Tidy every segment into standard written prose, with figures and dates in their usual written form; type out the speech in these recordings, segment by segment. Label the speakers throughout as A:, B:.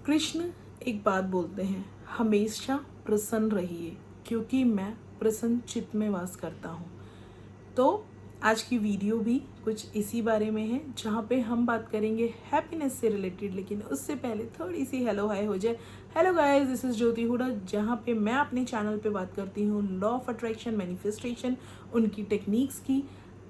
A: कृष्ण एक बात बोलते हैं, हमेशा प्रसन्न रहिए क्योंकि मैं प्रसन्न चित्त में वास करता हूँ। तो आज की वीडियो भी कुछ इसी बारे में है, जहाँ पे हम बात करेंगे हैप्पीनेस से रिलेटेड। लेकिन उससे पहले थोड़ी सी हेलो हाय हो जाए। हेलो गाइस, दिस इज ज्योति हुडा, जहाँ पे मैं अपने चैनल पे बात करती हूँ लॉ ऑफ अट्रैक्शन, मैनिफेस्टेशन, उनकी टेक्निक्स की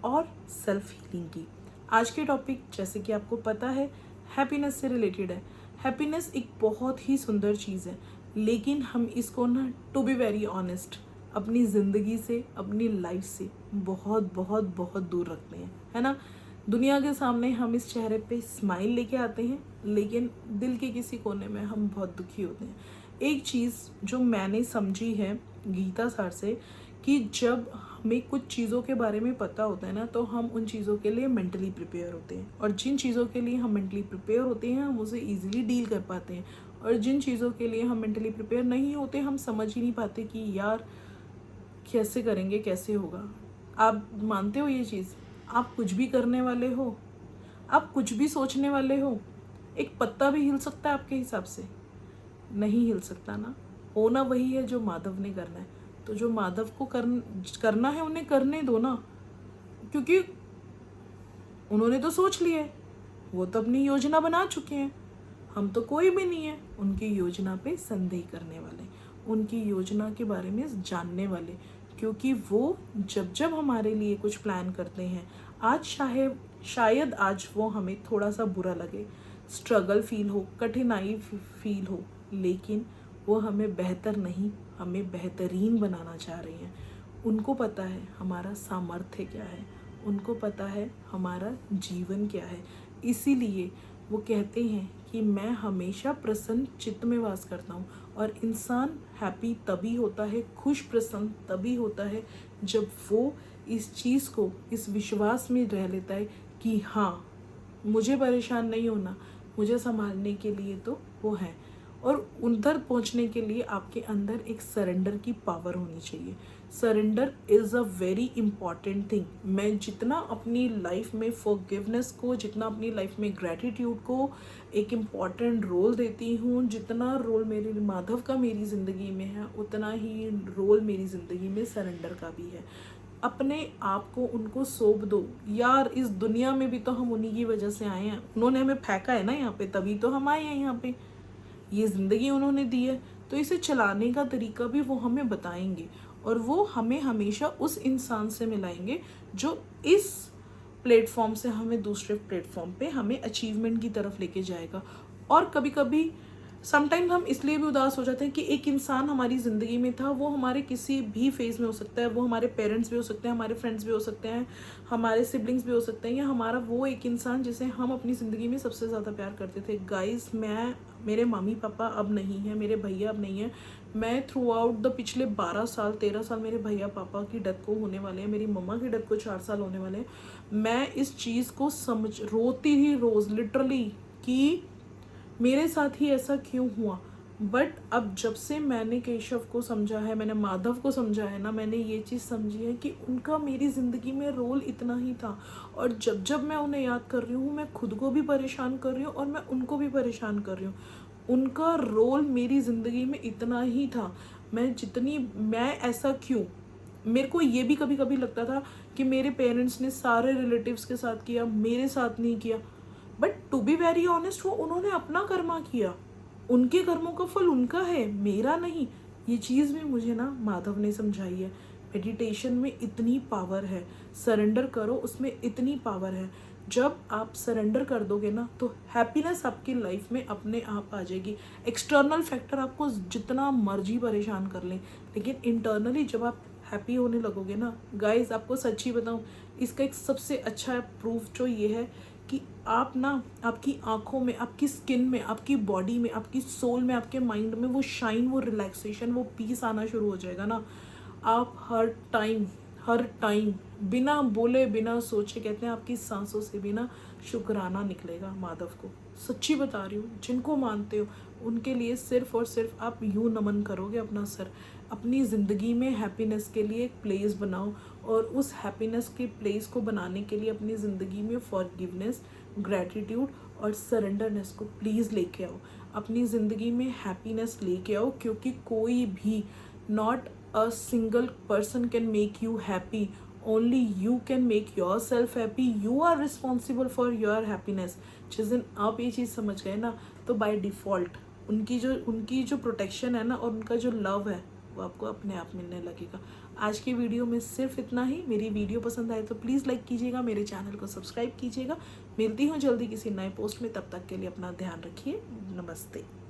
A: और सेल्फ हीलिंग की। आज के टॉपिक जैसे कि आपको पता है हैप्पीनेस से रिलेटेड है। हैप्पीनेस एक बहुत ही सुंदर चीज़ है, लेकिन हम इसको ना, टू बी वेरी ऑनेस्ट, अपनी ज़िंदगी से, अपनी लाइफ से बहुत बहुत बहुत दूर रखते हैं, है ना। दुनिया के सामने हम इस चेहरे पे स्माइल लेके आते हैं, लेकिन दिल के किसी कोने में हम बहुत दुखी होते हैं। एक चीज़ जो मैंने समझी है गीता सार से, कि जब हमें कुछ चीज़ों के बारे में पता होता है ना, तो हम उन चीज़ों के लिए मेंटली प्रिपेयर होते हैं, और जिन चीज़ों के लिए हम मेंटली प्रिपेयर होते हैं हम उसे ईजिली डील कर पाते हैं, और जिन चीज़ों के लिए हम मेंटली प्रिपेयर नहीं होते हम समझ ही नहीं पाते कि यार कैसे करेंगे, कैसे होगा। आप मानते हो ये चीज़? आप कुछ भी करने वाले हो, आप कुछ भी सोचने वाले हो, एक पत्ता भी हिल सकता है आपके हिसाब से? नहीं हिल सकता ना। होना वही है जो माधव ने करना है, तो जो माधव को करना है उन्हें करने दो ना, क्योंकि उन्होंने तो सोच लिया है, वो तो अपनी योजना बना चुके हैं। हम तो कोई भी नहीं है उनकी योजना पे संदेह करने वाले, उनकी योजना के बारे में जानने वाले, क्योंकि वो जब जब हमारे लिए कुछ प्लान करते हैं, आज शायद आज वो हमें थोड़ा सा बुरा लगे, स्ट्रगल फील हो, कठिनाई फील हो, लेकिन वो हमें बेहतर नहीं, हमें बेहतरीन बनाना चाह रही हैं। उनको पता है हमारा सामर्थ्य क्या है, उनको पता है हमारा जीवन क्या है। इसीलिए वो कहते हैं कि मैं हमेशा प्रसन्न चित्त में वास करता हूँ। और इंसान हैप्पी तभी होता है, खुश प्रसन्न तभी होता है, जब वो इस चीज़ को, इस विश्वास में रह लेता है कि हाँ, मुझे परेशान नहीं होना, मुझे संभालने के लिए तो वो है। और उधर पहुंचने के लिए आपके अंदर एक सरेंडर की पावर होनी चाहिए। Surrender is a very important thing. मैं जितना अपनी लाइफ में फॉरगिवनेस को, जितना अपनी लाइफ में ग्रैटिट्यूड को एक इम्पॉर्टेंट रोल देती हूँ, जितना रोल मेरे माधव का मेरी ज़िंदगी में है, उतना ही रोल मेरी ज़िंदगी में सरेंडर का भी है। अपने आप को उनको सौंप दो। यार इस दुनिया में भी तो हम उन्हीं की वजह से आए हैं, उन्होंने हमें फेंका है ना यहाँ पे, तभी तो हम आए हैं यहाँ पे। ये ज़िंदगी उन्होंने दी है, तो इसे चलाने का तरीका भी वो हमें बताएंगे, और वो हमें हमेशा उस इंसान से मिलाएंगे जो इस प्लेटफॉर्म से हमें दूसरे प्लेटफॉर्म पे हमें अचीवमेंट की तरफ लेके जाएगा। और कभी कभी समटाइम हम इसलिए भी उदास हो जाते हैं कि एक इंसान हमारी ज़िंदगी में था, वो हमारे किसी भी फेज में हो सकता है, वो हमारे पेरेंट्स भी हो सकते हैं, हमारे फ्रेंड्स भी हो सकते हैं, हमारे सिबलिंग्स भी हो सकते हैं, या हमारा वो एक इंसान जिसे हम अपनी ज़िंदगी में सबसे ज़्यादा प्यार करते थे। गाइस, मेरे मम्मी पापा अब नहीं है, मेरे भैया अब नहीं है। मैं थ्रू आउट द पिछले 12 साल 13 साल मेरे भैया पापा की डेथ को होने वाले हैं, मेरी मम्मा की डेथ को 4 साल होने वाले हैं। मैं इस चीज़ को रोती ही रोज़ लिटरली कि मेरे साथ ही ऐसा क्यों हुआ। बट अब जब से मैंने केशव को समझा है, मैंने माधव को समझा है ना, मैंने ये चीज़ समझी है कि उनका मेरी ज़िंदगी में रोल इतना ही था। और जब जब मैं उन्हें याद कर रही हूँ, मैं खुद को भी परेशान कर रही हूँ और मैं उनको भी परेशान कर रही हूँ। उनका रोल मेरी ज़िंदगी में इतना ही था। मैं ऐसा क्यों, मेरे को ये भी कभी कभी लगता था कि मेरे पेरेंट्स ने सारे रिलेटिव्स के साथ किया, मेरे साथ नहीं किया। But to be very honest, वो उन्होंने अपना कर्मा किया, उनके कर्मों का फल उनका है, मेरा नहीं। ये चीज़ भी मुझे ना माधव ने समझाई है। मेडिटेशन में इतनी पावर है, सरेंडर करो, उसमें इतनी पावर है। जब आप सरेंडर कर दोगे ना, तो हैप्पीनेस आपकी लाइफ में अपने आप आ जाएगी। एक्सटर्नल फैक्टर आपको जितना मर्जी परेशान कर लें, लेकिन इंटरनली जब आप हैप्पी होने लगोगे ना, गाइज आपको सच्ची बताऊँ, इसका एक सबसे अच्छा प्रूफ जो ये है कि आप ना, आपकी आँखों में, आपकी स्किन में, आपकी बॉडी में, आपकी सोल में, आपके माइंड में वो शाइन, वो रिलैक्सेशन, वो पीस आना शुरू हो जाएगा ना। आप हर टाइम बिना बोले बिना सोचे, कहते हैं आपकी सांसों से भी ना शुक्राना निकलेगा माधव को। सच्ची बता रही हूँ, जिनको मानते हो उनके लिए सिर्फ और सिर्फ आप यूँ नमन करोगे अपना सर। अपनी ज़िंदगी में हैप्पीनेस के लिए एक प्लेस बनाओ, और उस हैप्पीनेस के प्लेस को बनाने के लिए अपनी ज़िंदगी में फॉरगिवनेस, ग्रैटिट्यूड और सरेंडरनेस को प्लीज़ लेके आओ। अपनी ज़िंदगी में हैप्पीनेस लेके आओ, क्योंकि कोई भी, not a single person can make you happy, only you can make yourself happy. You are responsible for your happiness. जिस दिन आप ये चीज़ समझ गए ना, तो बाय डिफ़ॉल्ट उनकी जो प्रोटेक्शन है ना, और उनका जो लव है, वो आपको अपने आप मिलने लगेगा। आज की वीडियो में सिर्फ इतना ही। मेरी वीडियो पसंद आए तो प्लीज़ लाइक कीजिएगा, मेरे चैनल को सब्सक्राइब कीजिएगा। मिलती हूँ जल्दी किसी नए पोस्ट में, तब तक के लिए अपना ध्यान रखिए। नमस्ते।